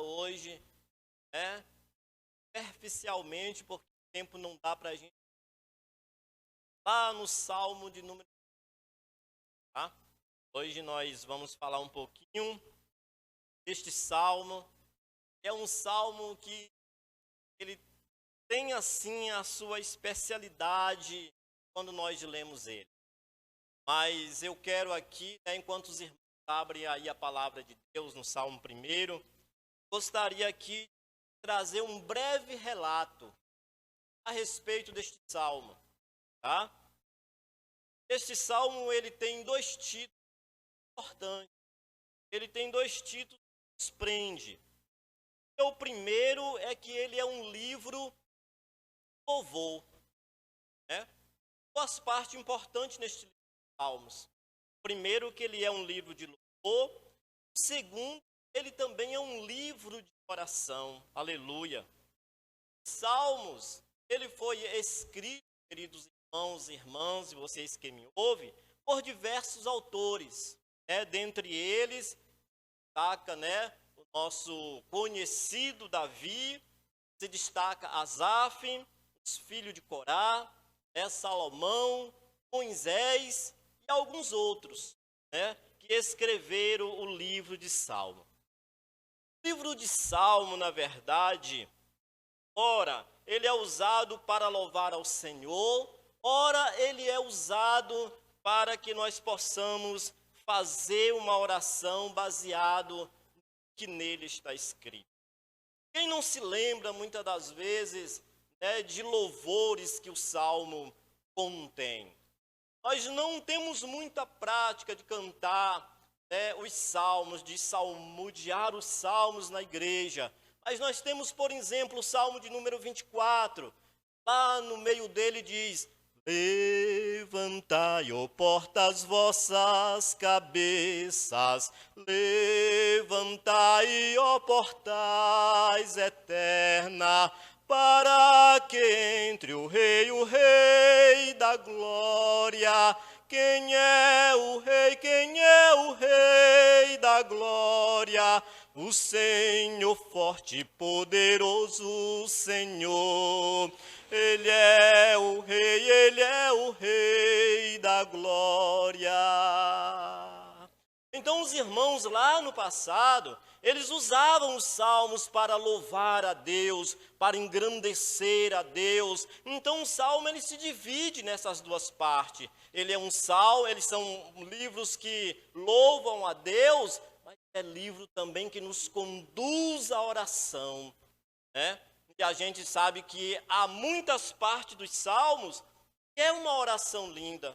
hoje, né? Superficialmente, porque o tempo não dá para a gente. Lá no Salmo de número. Tá? Hoje nós vamos falar um pouquinho deste salmo. É um salmo que ele tem assim a sua especialidade quando nós lemos ele. Mas eu quero aqui, né, enquanto os irmãos abrem aí a palavra de Deus no Salmo 1, gostaria aqui de trazer um breve relato a respeito deste salmo, tá? Este salmo, ele tem dois títulos importantes. Ele tem dois títulos que nos prende. O primeiro é que ele é um livro de louvor, né? Duas partes importantes neste livro de Salmos. Primeiro, que ele é um livro de louvor. Segundo, ele também é um livro de oração. Aleluia. Salmos, ele foi escrito, queridos irmãos e irmãs, e vocês que me ouvem, por diversos autores. Dentre eles, destaca, o nosso conhecido Davi, se destaca Asaf, os filhos de Corá, Salomão, Moisés e alguns outros, que escreveram o livro de Salmo. O livro de Salmo, na verdade, ora, ele é usado para louvar ao Senhor, ora, ele é usado para que nós possamos fazer uma oração baseado no que nele está escrito. Quem não se lembra, muitas das vezes, de louvores que o Salmo contém? Nós não temos muita prática de cantar os salmos, de salmodiar os salmos na igreja. Mas nós temos, por exemplo, o Salmo de número 24. Lá no meio dele diz: levantai, ó portas, vossas cabeças, levantai, ó portais eterna, para que entre o Rei da glória. Quem é o Rei? Quem é o Rei da glória? O Senhor forte e poderoso, Senhor. Ele é o Rei da glória. Então os irmãos lá no passado, eles usavam os salmos para louvar a Deus, para engrandecer a Deus. Então o salmo ele se divide nessas duas partes. Ele é um salmo, eles são livros que louvam a Deus, mas é livro também que nos conduz à oração, E a gente sabe que há muitas partes dos salmos que é uma oração linda.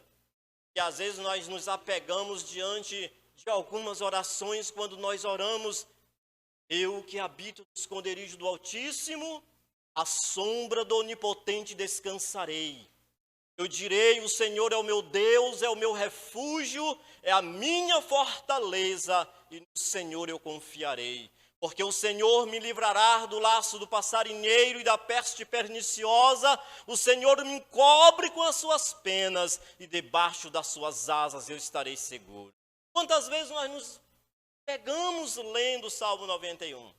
E às vezes nós nos apegamos diante de algumas orações quando nós oramos: eu que habito no esconderijo do Altíssimo, à sombra do Onipotente descansarei. Eu direi: o Senhor é o meu Deus, é o meu refúgio, é a minha fortaleza, e no Senhor eu confiarei. Porque o Senhor me livrará do laço do passarinheiro e da peste perniciosa. O Senhor me cobre com as suas penas, e debaixo das suas asas eu estarei seguro. Quantas vezes nós nos pegamos lendo o Salmo 91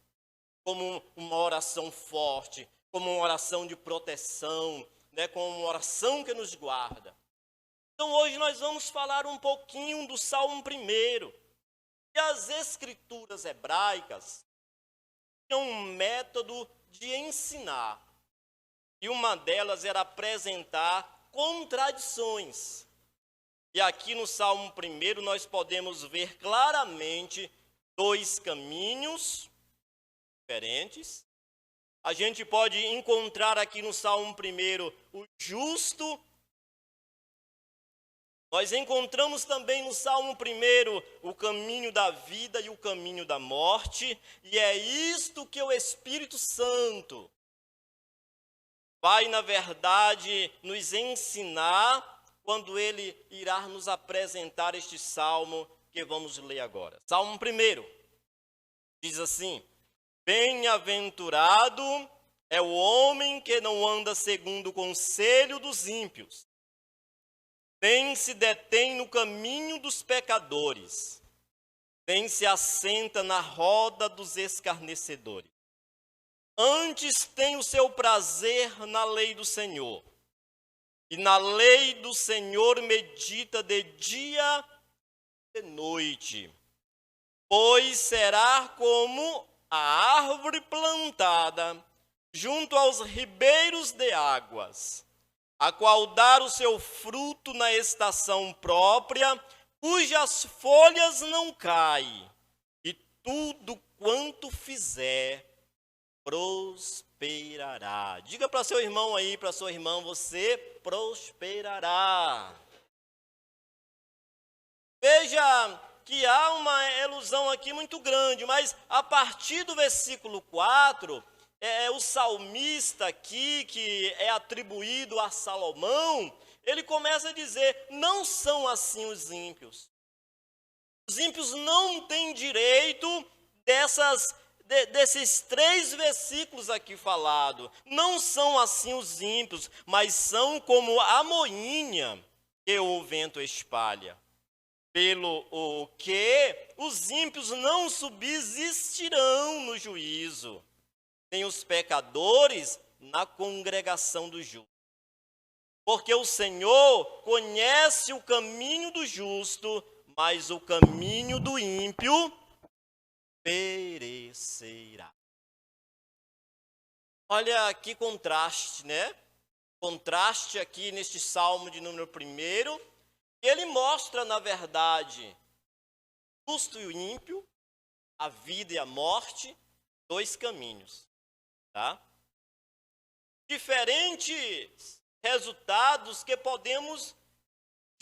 como uma oração forte, como uma oração de proteção, como uma oração que nos guarda. Então hoje nós vamos falar um pouquinho do Salmo 1. E as escrituras hebraicas tinham um método de ensinar. E uma delas era apresentar contradições. E aqui no Salmo 1 nós podemos ver claramente dois caminhos diferentes. A gente pode encontrar aqui no Salmo 1 o justo. Nós encontramos também no Salmo 1 o caminho da vida e o caminho da morte. E é isto que o Espírito Santo vai, na verdade, nos ensinar quando ele irá nos apresentar este salmo que vamos ler agora. Salmo 1 diz assim: bem-aventurado é o homem que não anda segundo o conselho dos ímpios, nem se detém no caminho dos pecadores, nem se assenta na roda dos escarnecedores. Antes tem o seu prazer na lei do Senhor, e na lei do Senhor medita de dia e de noite. Pois será como a árvore plantada junto aos ribeiros de águas, a qual dá o seu fruto na estação própria, cujas folhas não caem, e tudo quanto fizer prosperará. Diga para seu irmão aí, para sua irmã, você prosperará. Veja que há uma ilusão aqui muito grande, mas a partir do versículo 4, o salmista aqui, que é atribuído a Salomão, ele começa a dizer, não são assim os ímpios. Os ímpios não têm direito desses 3 versículos aqui falados. Não são assim os ímpios, mas são como a moinha que o vento espalha. Pelo o que os ímpios não subsistirão no juízo, nem os pecadores na congregação dos justos. Porque o Senhor conhece o caminho do justo, mas o caminho do ímpio perecerá. Olha que contraste, né? Contraste aqui neste Salmo de número 1. Ele mostra, na verdade, o justo e o ímpio, a vida e a morte, 2 caminhos, tá? Diferentes resultados que podemos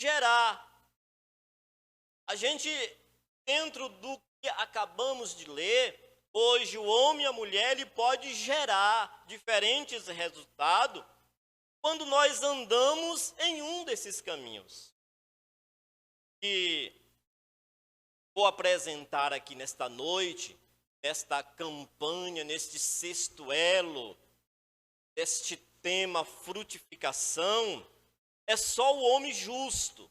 gerar. A gente, dentro do que acabamos de ler, hoje o homem e a mulher, ele pode gerar diferentes resultados quando nós andamos em um desses caminhos. Que vou apresentar aqui nesta noite, nesta campanha, neste 6º elo, este tema frutificação, é só o homem justo.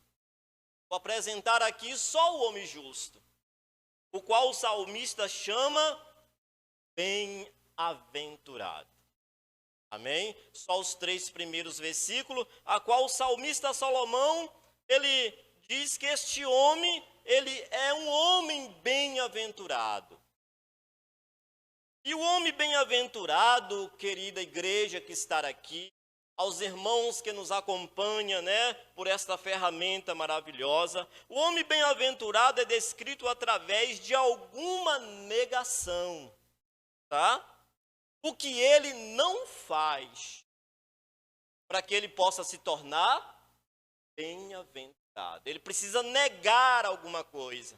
Vou apresentar aqui só o homem justo, o qual o salmista chama bem-aventurado. Amém? Só os 3 primeiros versículos, a qual o salmista Salomão, ele diz que este homem, ele é um homem bem-aventurado. E o homem bem-aventurado, querida igreja que está aqui, aos irmãos que nos acompanham, né, por esta ferramenta maravilhosa, o homem bem-aventurado é descrito através de alguma negação, tá? O que ele não faz para que ele possa se tornar bem-aventurado. Ele precisa negar alguma coisa.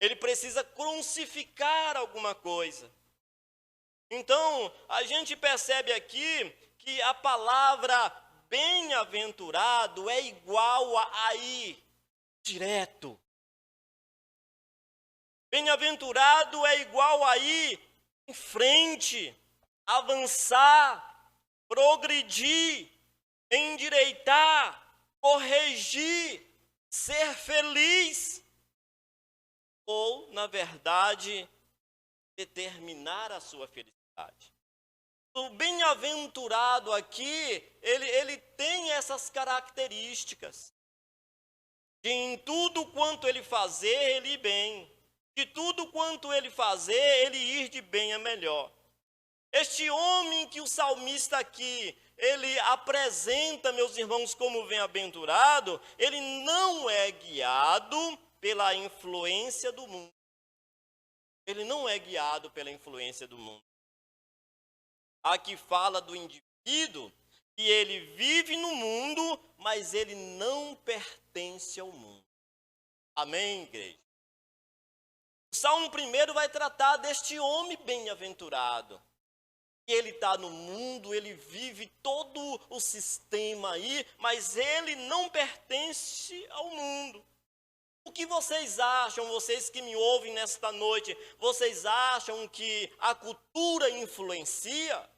Ele precisa crucificar alguma coisa. Então, a gente percebe aqui que a palavra bem-aventurado é igual a ir direto. Bem-aventurado é igual a ir em frente, avançar, progredir, endireitar, corrigir, ser feliz, ou, na verdade, determinar a sua felicidade. O bem-aventurado aqui, ele tem essas características. De em tudo quanto ele fazer, ele ir bem. De tudo quanto ele fazer, ele ir de bem a melhor. Este homem que o salmista aqui, ele apresenta, meus irmãos, como bem-aventurado, ele não é guiado pela influência do mundo. Ele não é guiado pela influência do mundo. Aqui fala do indivíduo que ele vive no mundo, mas ele não pertence ao mundo. Amém, igreja? O Salmo 1 vai tratar deste homem bem-aventurado. Ele está no mundo, ele vive todo o sistema aí, mas ele não pertence ao mundo. O que vocês acham, vocês que me ouvem nesta noite, vocês acham que a cultura influencia?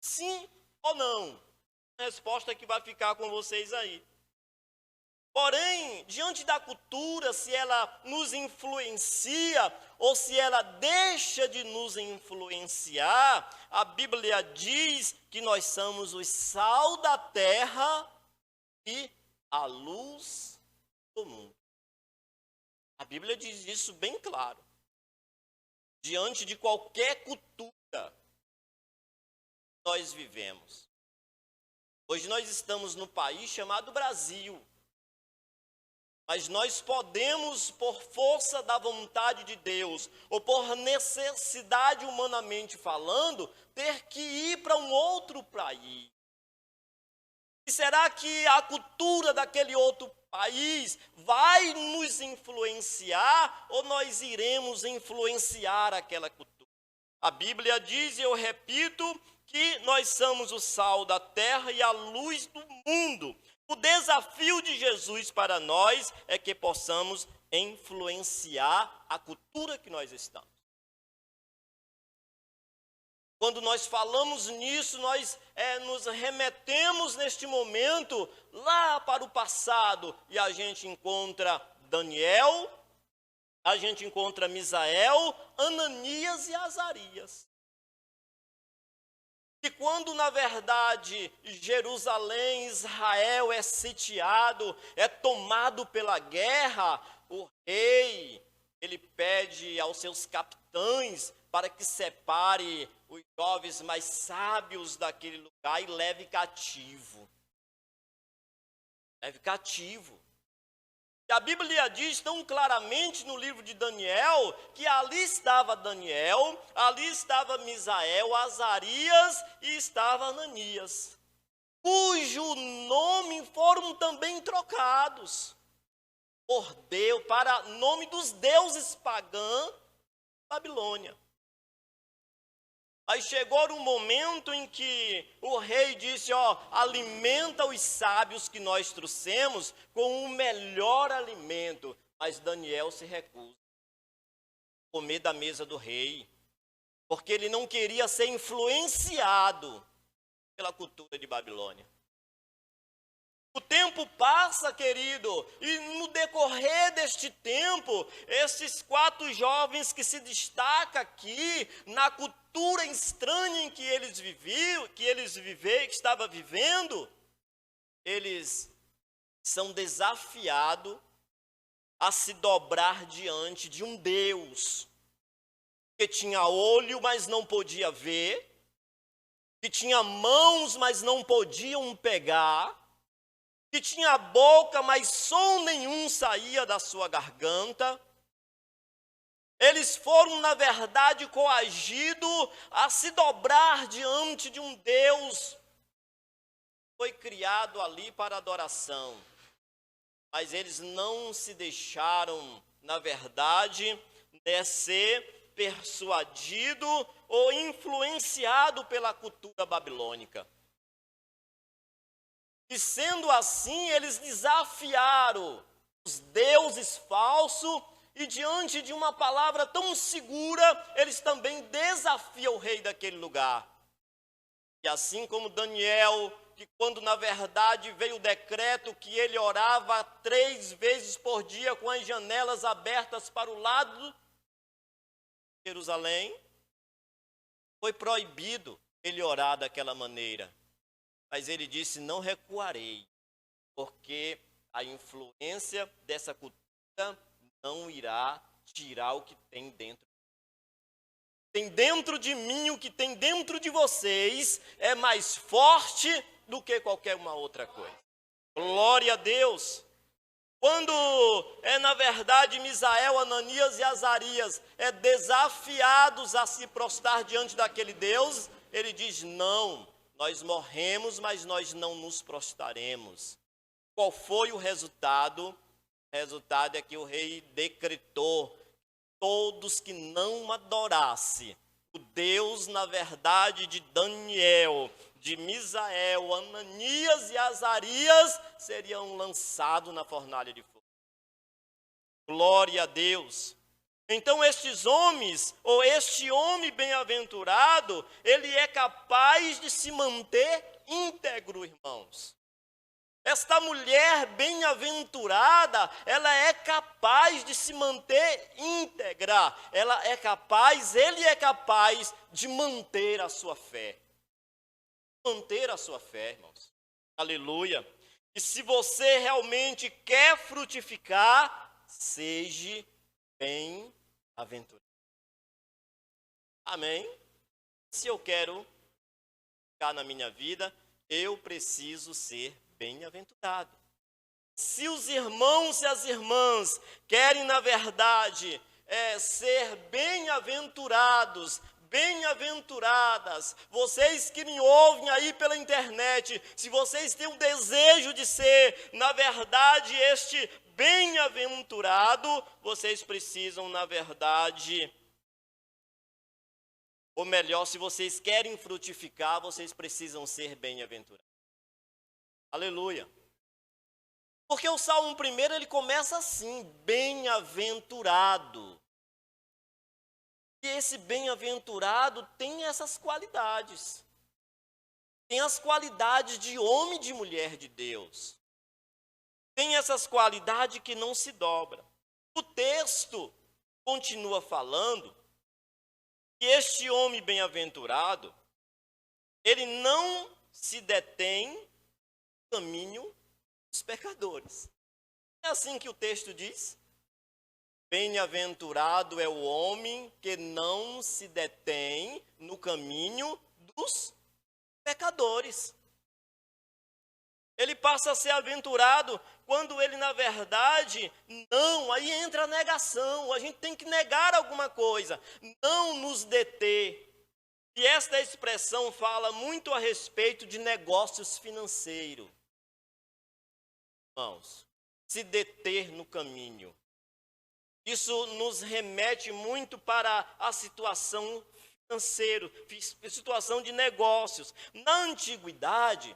Sim ou não? A resposta que vai ficar com vocês aí. Porém, diante da cultura, se ela nos influencia ou se ela deixa de nos influenciar, a Bíblia diz que nós somos o sal da terra e a luz do mundo. A Bíblia diz isso bem claro. Diante de qualquer cultura nós vivemos. Hoje nós estamos no país chamado Brasil. Mas nós podemos, por força da vontade de Deus, ou por necessidade humanamente falando, ter que ir para um outro país. E será que a cultura daquele outro país vai nos influenciar ou nós iremos influenciar aquela cultura? A Bíblia diz, e eu repito, que nós somos o sal da terra e a luz do mundo. O desafio de Jesus para nós é que possamos influenciar a cultura que nós estamos. Quando nós falamos nisso, nós nos remetemos neste momento lá para o passado e a gente encontra Daniel, a gente encontra Misael, Ananias e Azarias. E quando, na verdade, Jerusalém, Israel é sitiado, é tomado pela guerra, o rei, ele pede aos seus capitães para que separe os jovens mais sábios daquele lugar e leve cativo. Leve cativo. E a Bíblia diz tão claramente no livro de Daniel, que ali estava Daniel, ali estava Misael, Azarias e estava Ananias, cujo nome foram também trocados por Deus, para nome dos deuses pagãos da Babilônia. Aí chegou um momento em que o rei disse, alimenta os sábios que nós trouxemos com o melhor alimento. Mas Daniel se recusa a comer da mesa do rei, porque ele não queria ser influenciado pela cultura de Babilônia. O tempo passa, querido, e no decorrer deste tempo, esses 4 jovens que se destacam aqui na cultura estranha em que eles viviam, que estavam vivendo, eles são desafiados a se dobrar diante de um Deus que tinha olho, mas não podia ver, que tinha mãos, mas não podiam pegar, que tinha boca, mas som nenhum saía da sua garganta. Eles foram, na verdade, coagidos a se dobrar diante de um Deus que foi criado ali para adoração. Mas eles não se deixaram, na verdade, ser persuadido ou influenciado pela cultura babilônica. E sendo assim, eles desafiaram os deuses falsos e diante de uma palavra tão segura, eles também desafiam o rei daquele lugar. E assim como Daniel, que quando na verdade veio o decreto que ele orava 3 vezes por dia com as janelas abertas para o lado de Jerusalém, foi proibido ele orar daquela maneira. Mas ele disse, não recuarei, porque a influência dessa cultura não irá tirar o que tem dentro. Tem dentro de mim, o que tem dentro de vocês é mais forte do que qualquer uma outra coisa. Glória a Deus. Quando na verdade, Misael, Ananias e Azarias desafiados a se prostrar diante daquele Deus, ele diz, não. Nós morremos, mas nós não nos prostraremos. Qual foi o resultado? O resultado é que o rei decretou todos que não adorassem o Deus, na verdade, de Daniel, de Misael, Ananias e Azarias, seriam lançados na fornalha de fogo. Glória a Deus. Então estes homens, ou este homem bem-aventurado, ele é capaz de se manter íntegro, irmãos. Esta mulher bem-aventurada, ela é capaz de se manter íntegra. Ele é capaz de manter a sua fé. Manter a sua fé, irmãos. Aleluia. E se você realmente quer frutificar, seja bem-aventurado. Amém? Se eu quero ficar na minha vida, eu preciso ser bem-aventurado. Se os irmãos e as irmãs querem, na verdade, ser bem-aventuradas, vocês que me ouvem aí pela internet, se vocês têm o desejo de ser, na verdade, este bem-aventurado, vocês precisam, na verdade, ou melhor, se vocês querem frutificar, vocês precisam ser bem-aventurados. Aleluia. Porque o Salmo 1, ele começa assim, bem-aventurado. E esse bem-aventurado tem essas qualidades. Tem as qualidades de homem e de mulher de Deus. Tem essas qualidades que não se dobra. O texto continua falando que este homem bem-aventurado, ele não se detém no caminho dos pecadores. É assim que o texto diz. Bem-aventurado é o homem que não se detém no caminho dos pecadores. Ele passa a ser aventurado quando ele, na verdade, não, aí entra a negação. A gente tem que negar alguma coisa, não nos deter. E esta expressão fala muito a respeito de negócios financeiros. Irmãos, se deter no caminho. Isso nos remete muito para a situação financeira, situação de negócios. Na antiguidade,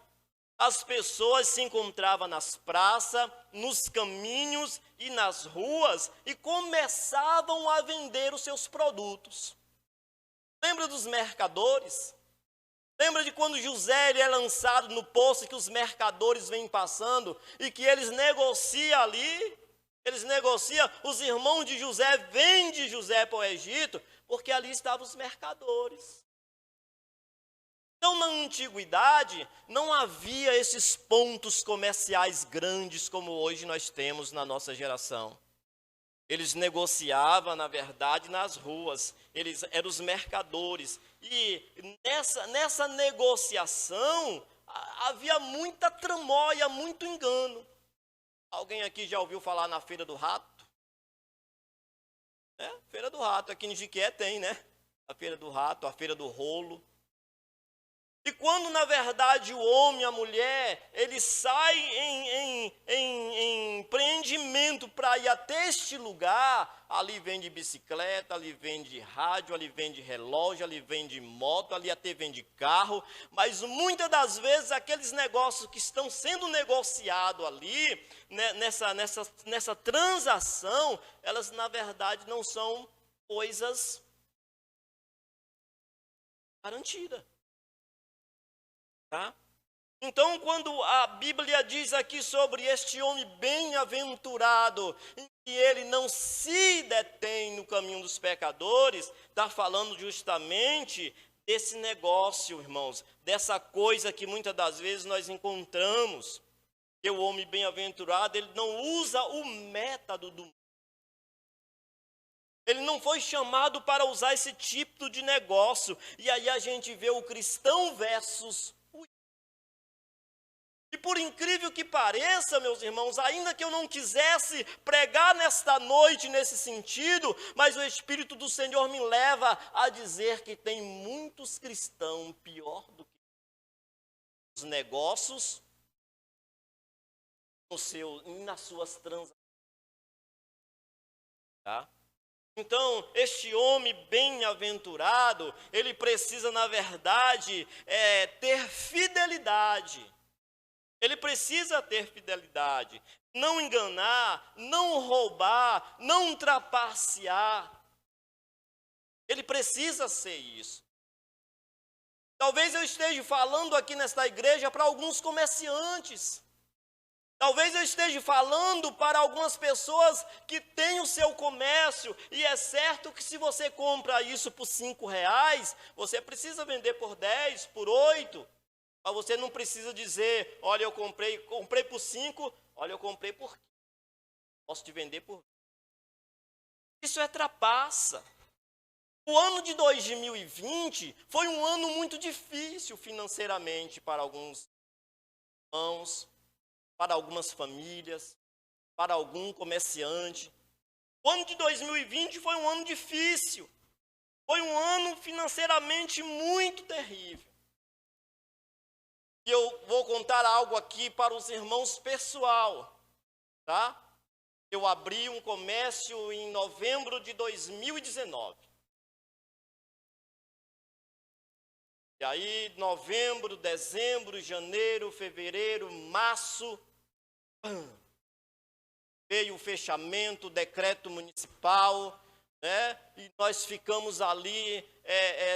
as pessoas se encontravam nas praças, nos caminhos e nas ruas e começavam a vender os seus produtos. Lembra dos mercadores? Lembra de quando José ele é lançado no poço, que os mercadores vêm passando e que eles negociam ali? Eles negociam, os irmãos de José vendem José para o Egito, porque ali estavam os mercadores. Então, na antiguidade, não havia esses pontos comerciais grandes como hoje nós temos na nossa geração. Eles negociavam, na verdade, nas ruas. Eles eram os mercadores. E nessa negociação, havia muita tramóia, muito engano. Alguém aqui já ouviu falar na Feira do Rato? Feira do Rato. Aqui em Jiquié tem, né? A Feira do Rato, a Feira do Rolo. E quando, na verdade, o homem, a mulher, ele sai em empreendimento para ir até este lugar, ali vende bicicleta, ali vende rádio, ali vende relógio, ali vende moto, ali até vende carro, mas muitas das vezes aqueles negócios que estão sendo negociados ali, né, nessa transação, elas, na verdade, não são coisas garantidas. Tá? Então, quando a Bíblia diz aqui sobre este homem bem-aventurado, em que ele não se detém no caminho dos pecadores, está falando justamente desse negócio, irmãos, dessa coisa que muitas das vezes nós encontramos, que o homem bem-aventurado, ele não usa o método do mundo. Ele não foi chamado para usar esse tipo de negócio. E aí a gente vê o cristão versus o... E por incrível que pareça, meus irmãos, ainda que eu não quisesse pregar nesta noite nesse sentido, mas o Espírito do Senhor me leva a dizer que tem muitos cristãos pior do que os negócios nas suas transações. Tá? Então, este homem bem-aventurado, ele precisa, na verdade, ter fidelidade. Ele precisa ter fidelidade. Não enganar, não roubar, não trapacear. Ele precisa ser isso. Talvez eu esteja falando aqui nesta igreja para alguns comerciantes. Talvez eu esteja falando para algumas pessoas que têm o seu comércio, e é certo que se você compra isso por R$ 5, você precisa vender por 10, por 8, mas você não precisa dizer, olha, eu comprei por 5, olha, eu comprei por 15, posso te vender por 20. Isso é trapaça. O ano de 2020 foi um ano muito difícil financeiramente para alguns irmãos, para algumas famílias, para algum comerciante. O ano de 2020 foi um ano difícil. Foi um ano financeiramente muito terrível. E eu vou contar algo aqui para os irmãos pessoal, tá? Eu abri um comércio em novembro de 2019. E aí, novembro, dezembro, janeiro, fevereiro, março, veio o fechamento, o decreto municipal, né? E nós ficamos ali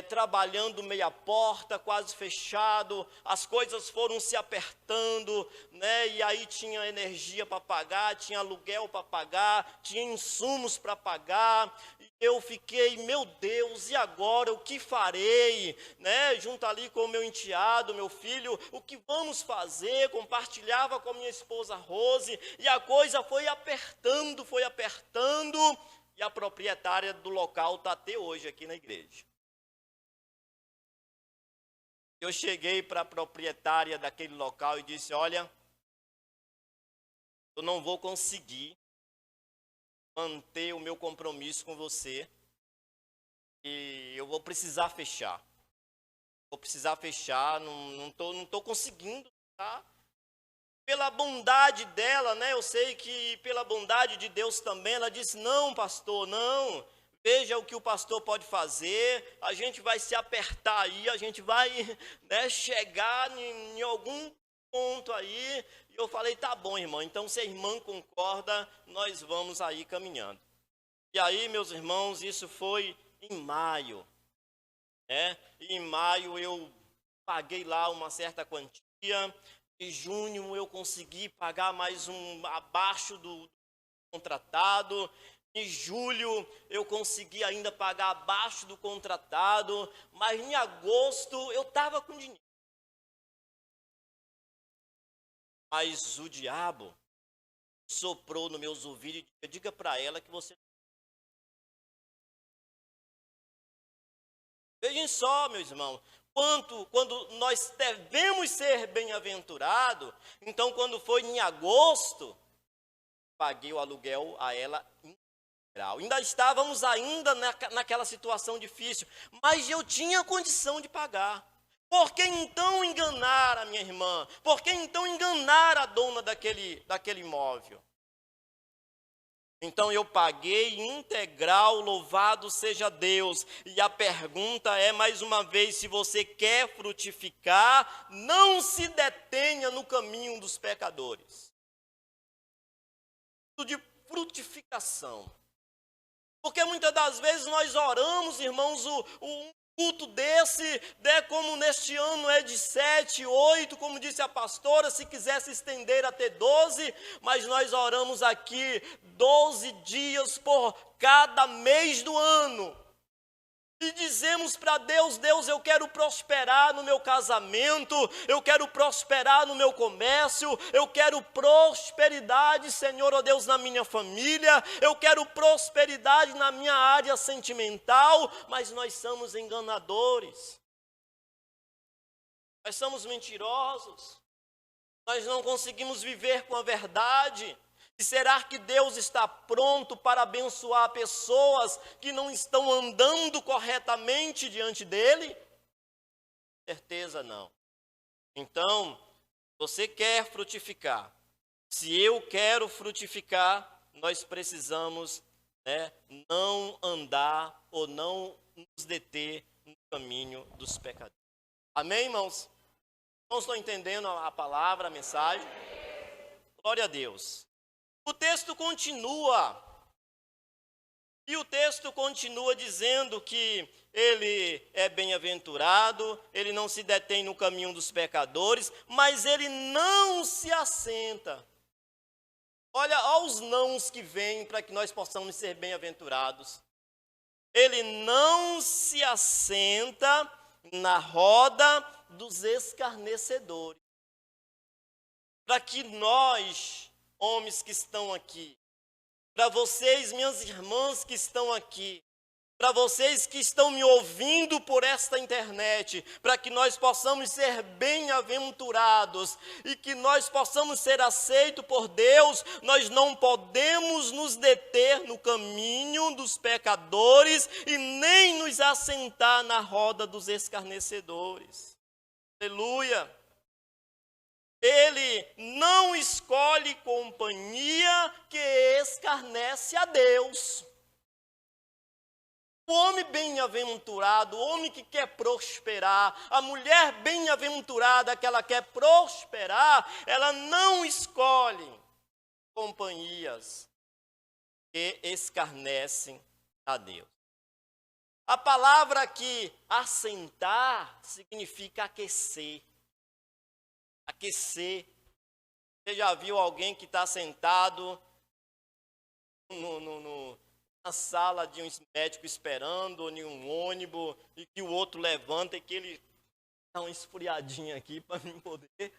trabalhando meia porta, quase fechado, as coisas foram se apertando, né? E aí tinha energia para pagar, tinha aluguel para pagar, tinha insumos para pagar, e eu fiquei, meu Deus, e agora o que farei, né? Junto ali com o meu enteado, meu filho, o que vamos fazer? Compartilhava com a minha esposa Rose, e a coisa foi apertando, e a proprietária do local está até hoje aqui na igreja. Eu cheguei para a proprietária daquele local e disse, olha, eu não vou conseguir manter o meu compromisso com você e eu vou precisar fechar. Não tô conseguindo, tá? Pela bondade dela, né? Eu sei que pela bondade de Deus também, ela disse, não, pastor, não. Veja o que o pastor pode fazer, a gente vai se apertar aí, a gente vai, né, chegar em algum ponto aí. E eu falei, tá bom, irmão, então se a irmã concorda, nós vamos aí caminhando. E aí, meus irmãos, isso foi em maio, né? E em maio eu paguei lá uma certa quantia. Em junho eu consegui pagar mais abaixo do contratado. Em julho eu consegui ainda pagar abaixo do contratado, mas em agosto eu estava com dinheiro. Mas o diabo soprou nos meus ouvidos e disse, diga para ela que você... Vejam só, meus irmãos, quando nós devemos ser bem-aventurados, então quando foi em agosto, paguei o aluguel a ela integral. Ainda estávamos naquela situação difícil, mas eu tinha condição de pagar. Por que então enganar a minha irmã? Por que então enganar a dona daquele imóvel? Então eu paguei integral, louvado seja Deus. E a pergunta é, mais uma vez, se você quer frutificar, não se detenha no caminho dos pecadores. De frutificação. Porque muitas das vezes nós oramos, irmãos, um culto desse, né, como neste ano é de 7, 8, como disse a pastora, se quiser se estender até 12, mas nós oramos aqui 12 dias por cada mês do ano. E dizemos para Deus, Deus, eu quero prosperar no meu casamento, eu quero prosperar no meu comércio, eu quero prosperidade, Senhor, ó Deus, na minha família, eu quero prosperidade na minha área sentimental, mas nós somos enganadores, nós somos mentirosos, nós não conseguimos viver com a verdade. E será que Deus está pronto para abençoar pessoas que não estão andando corretamente diante dele? Certeza não. Então, você quer frutificar. Se eu quero frutificar, nós precisamos, né, não andar ou não nos deter no caminho dos pecadores. Amém, irmãos? Não estão entendendo a palavra, a mensagem? Glória a Deus. O texto continua, e o texto continua dizendo que ele é bem-aventurado, ele não se detém no caminho dos pecadores, mas ele não se assenta Olha aos nãos que vêm para que nós possamos ser bem-aventurados. Ele não se assenta na roda dos escarnecedores. Para que nós, homens que estão aqui, para vocês, minhas irmãs que estão aqui, para vocês que estão me ouvindo por esta internet, para que nós possamos ser bem-aventurados e que nós possamos ser aceitos por Deus, nós não podemos nos deter no caminho dos pecadores e nem nos assentar na roda dos escarnecedores. Aleluia! Ele não escolhe companhia que escarnece a Deus. O homem bem-aventurado, o homem que quer prosperar, a mulher bem-aventurada que ela quer prosperar, ela não escolhe companhias que escarnecem a Deus. A palavra aqui, assentar, significa aquecer. Aquecer. Você já viu alguém que está sentado na sala de um médico esperando, ou em um ônibus, e que o outro levanta e que ele dá uma esfriadinha aqui para mim poder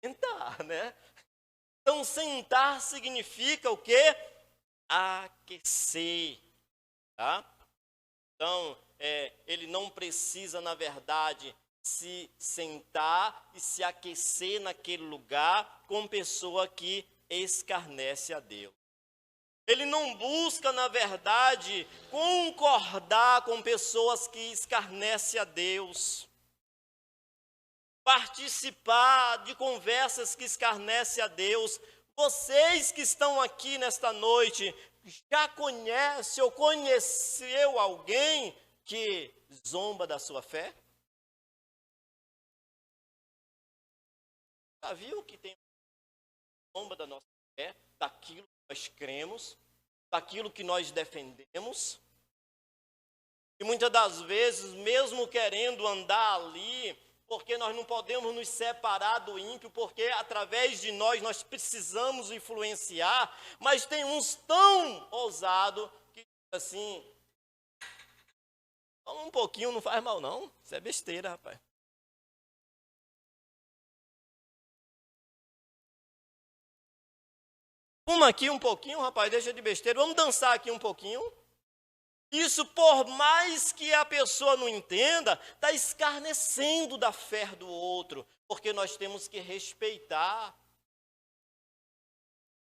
sentar, né? Então, sentar significa o quê? Aquecer, tá? Então, ele não precisa, na verdade, se sentar e se aquecer naquele lugar com pessoa que escarnece a Deus. Ele não busca, na verdade, concordar com pessoas que escarnecem a Deus. Participar de conversas que escarnecem a Deus. Vocês que estão aqui nesta noite, já conhece ou conheceu alguém que zomba da sua fé? Já viu que tem zomba da nossa fé, daquilo que nós cremos, daquilo que nós defendemos? E muitas das vezes, mesmo querendo andar ali, porque nós não podemos nos separar do ímpio, porque através de nós precisamos influenciar, mas tem uns tão ousados que assim, toma um pouquinho, não faz mal não, isso é besteira, rapaz. Fuma aqui um pouquinho, rapaz, deixa de besteira, vamos dançar aqui um pouquinho. Isso, por mais que a pessoa não entenda, está escarnecendo da fé do outro, porque nós temos que respeitar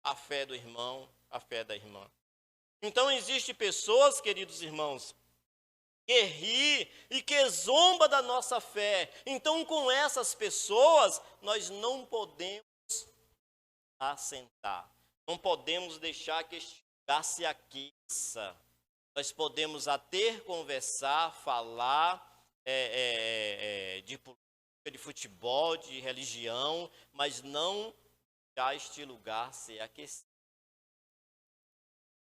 a fé do irmão, a fé da irmã. Então, existem pessoas, queridos irmãos, que ri e que zomba da nossa fé. Então, com essas pessoas, nós não podemos assentar. Não podemos deixar que este lugar se aqueça. Nós podemos até conversar, falar de política, de futebol, de religião, mas não deixar este lugar ser aquecido.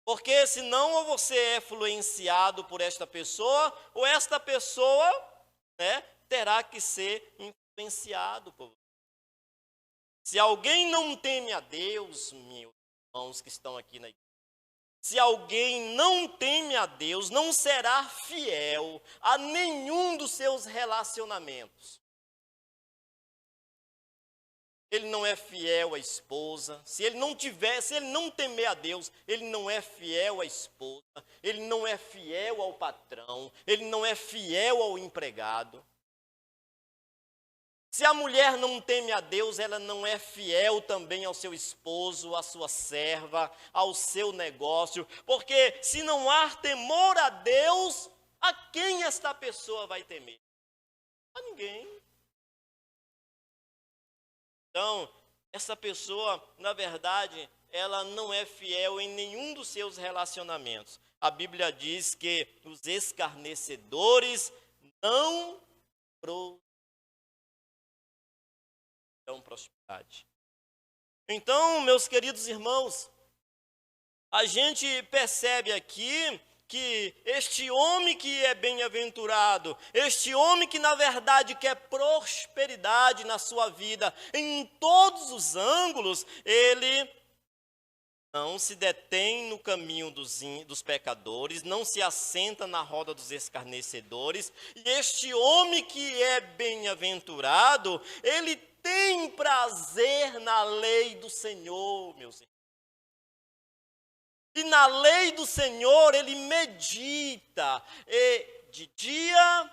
Porque senão ou você é influenciado por esta pessoa, ou esta pessoa, né, terá que ser influenciado por você. Se alguém não teme a Deus, meus irmãos que estão aqui na igreja, se alguém não teme a Deus, não será fiel a nenhum dos seus relacionamentos. Ele não é fiel à esposa. Se ele não temer a Deus, ele não é fiel à esposa, ele não é fiel ao patrão, ele não é fiel ao empregado. Se a mulher não teme a Deus, ela não é fiel também ao seu esposo, à sua serva, ao seu negócio. Porque se não há temor a Deus, a quem esta pessoa vai temer? A ninguém. Então, essa pessoa, na verdade, ela não é fiel em nenhum dos seus relacionamentos. A Bíblia diz que os escarnecedores não prosperidade. Então, meus queridos irmãos, a gente percebe aqui que este homem que é bem-aventurado, este homem que na verdade quer prosperidade na sua vida, em todos os ângulos, ele não se detém no caminho dos pecadores, não se assenta na roda dos escarnecedores. E este homem que é bem-aventurado, ele tem prazer na lei do Senhor, meus irmãos. E na lei do Senhor ele medita, e de dia.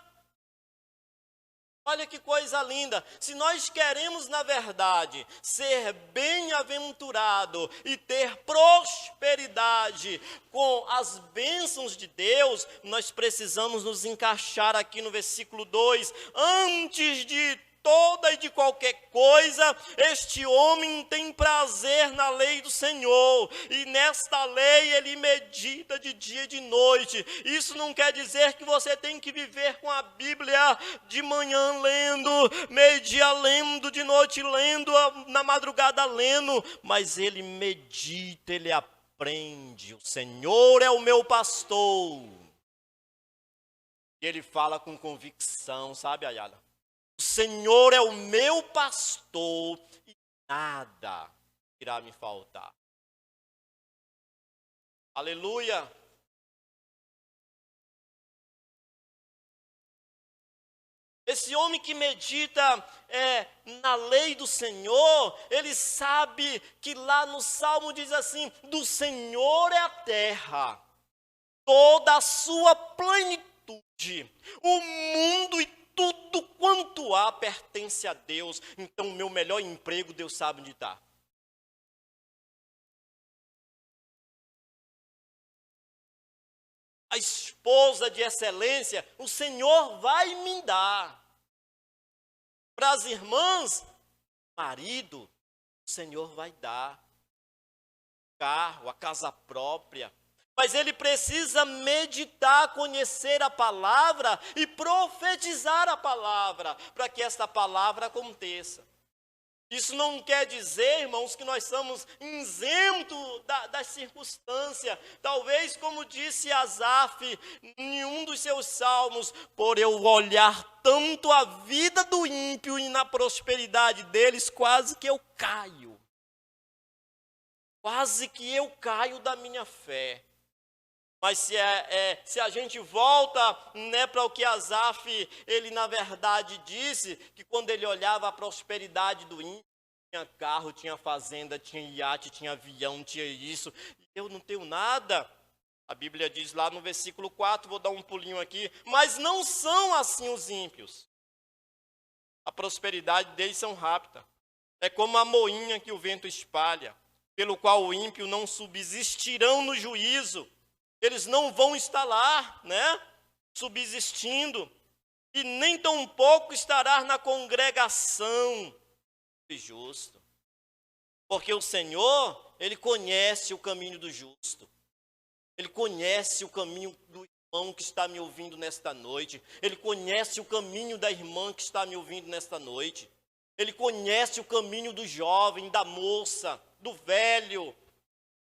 Olha que coisa linda, se nós queremos, na verdade, ser bem-aventurado e ter prosperidade com as bênçãos de Deus, nós precisamos nos encaixar aqui no versículo 2, antes de toda e de qualquer coisa, este homem tem prazer na lei do Senhor, e nesta lei ele medita de dia e de noite. Isso não quer dizer que você tem que viver com a Bíblia de manhã lendo, meio-dia lendo, de noite lendo, na madrugada lendo, mas ele medita, ele aprende. O Senhor é o meu pastor. E ele fala com convicção, sabe, Ayala? O Senhor é o meu pastor e nada irá me faltar. Aleluia! Esse homem que medita na lei do Senhor, ele sabe que lá no Salmo diz assim: do Senhor é a terra, toda a sua plenitude, o mundo e tudo quanto há pertence a Deus. Então, o meu melhor emprego, Deus sabe onde está. A esposa de excelência, o Senhor vai me dar. Para as irmãs, marido, o Senhor vai dar. Carro, a casa própria. Mas ele precisa meditar, conhecer a palavra e profetizar a palavra, para que esta palavra aconteça. Isso não quer dizer, irmãos, que nós somos isentos das circunstâncias. Talvez, como disse Asaf em um dos seus salmos, por eu olhar tanto a vida do ímpio e na prosperidade deles, quase que eu caio. Quase que eu caio da minha fé. Mas se a gente volta para o que Asaf, ele na verdade disse, que quando ele olhava a prosperidade do ímpio, tinha carro, tinha fazenda, tinha iate, tinha avião, tinha isso, e eu não tenho nada. A Bíblia diz lá no versículo 4, vou dar um pulinho aqui, mas não são assim os ímpios. A prosperidade deles são rápida. É como a moinha que o vento espalha, pelo qual o ímpio não subsistirão no juízo. Eles não vão estar lá, subsistindo, e nem tampouco estará na congregação do justo. Porque o Senhor, Ele conhece o caminho do justo. Ele conhece o caminho do irmão que está me ouvindo nesta noite. Ele conhece o caminho da irmã que está me ouvindo nesta noite. Ele conhece o caminho do jovem, da moça, do velho.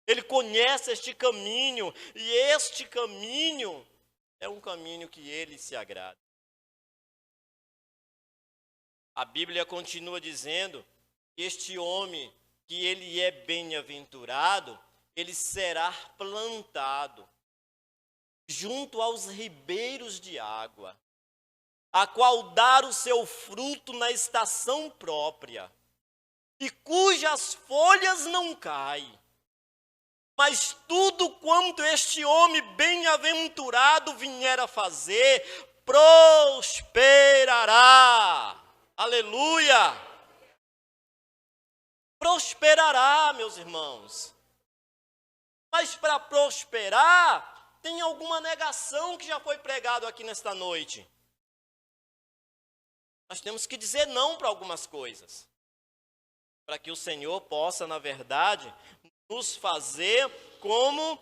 Ele conhece este caminho, e este caminho é um caminho que ele se agrada. A Bíblia continua dizendo que este homem, que ele é bem-aventurado, ele será plantado junto aos ribeiros de água, a qual dar o seu fruto na estação própria, e cujas folhas não caem. Mas tudo quanto este homem bem-aventurado vier a fazer, prosperará. Aleluia! Prosperará, meus irmãos. Mas para prosperar, tem alguma negação que já foi pregado aqui nesta noite. Nós temos que dizer não para algumas coisas, para que o Senhor possa, na verdade, nos fazer como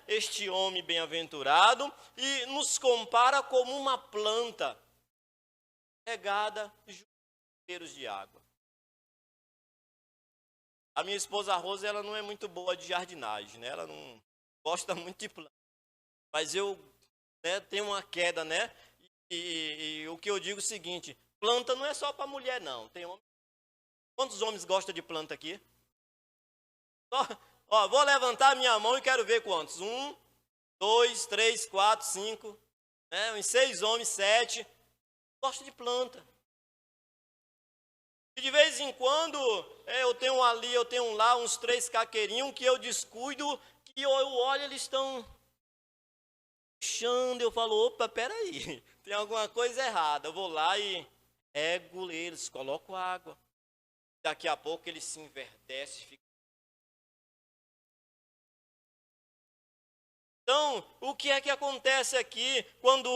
este homem bem-aventurado, e nos compara como uma planta regada junto aos ribeiros de água. A minha esposa Rosa, ela não é muito boa de jardinagem, ela não gosta muito de planta. Mas eu tenho uma queda, e o que eu digo é o seguinte: planta não é só para mulher, não. Tem homem. Quantos homens gostam de planta aqui? Ó, vou levantar minha mão e quero ver quantos. 1, 2, 3, 4, 5, né? Uns 6 homens, 7. Gosto de planta. E de vez em quando, eu tenho ali, eu tenho lá uns 3 caqueirinhos que eu descuido, que eu olho, eles estão puxando, eu falo, opa, peraí, tem alguma coisa errada. Eu vou lá e rego eles, coloco água. Daqui a pouco eles se enverdecem, ficam. Então, o que é que acontece aqui quando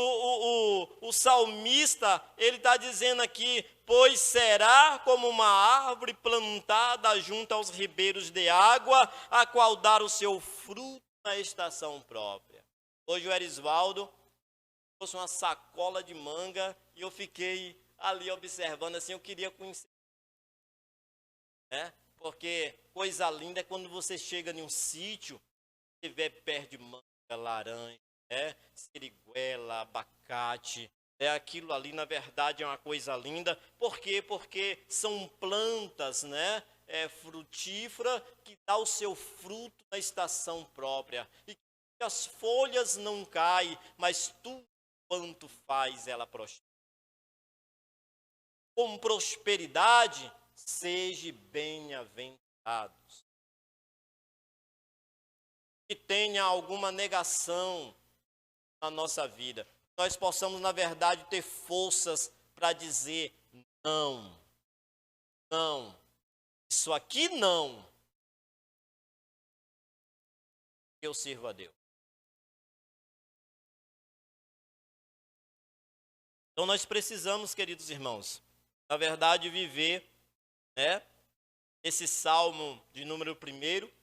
o salmista, ele está dizendo aqui, pois será como uma árvore plantada junto aos ribeiros de água, a qual dar o seu fruto na estação própria. Hoje o Erisvaldo trouxe uma sacola de manga e eu fiquei ali observando assim, eu queria conhecer, né? Porque coisa linda é quando você chega em um sítio, tiver pé de manga, laranja, siriguela, abacate, aquilo ali na verdade é uma coisa linda. Por quê? Porque são plantas, né, frutíferas que dá o seu fruto na estação própria e que as folhas não caem, mas tudo quanto faz ela prosperar. Com prosperidade, seja bem-aventurados. Que tenha alguma negação na nossa vida, nós possamos, na verdade, ter forças para dizer não, não, isso aqui não, eu sirvo a Deus. Então nós precisamos, queridos irmãos, na verdade, viver, né, esse salmo de número 1.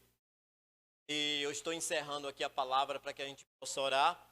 E eu estou encerrando aqui a palavra para que a gente possa orar.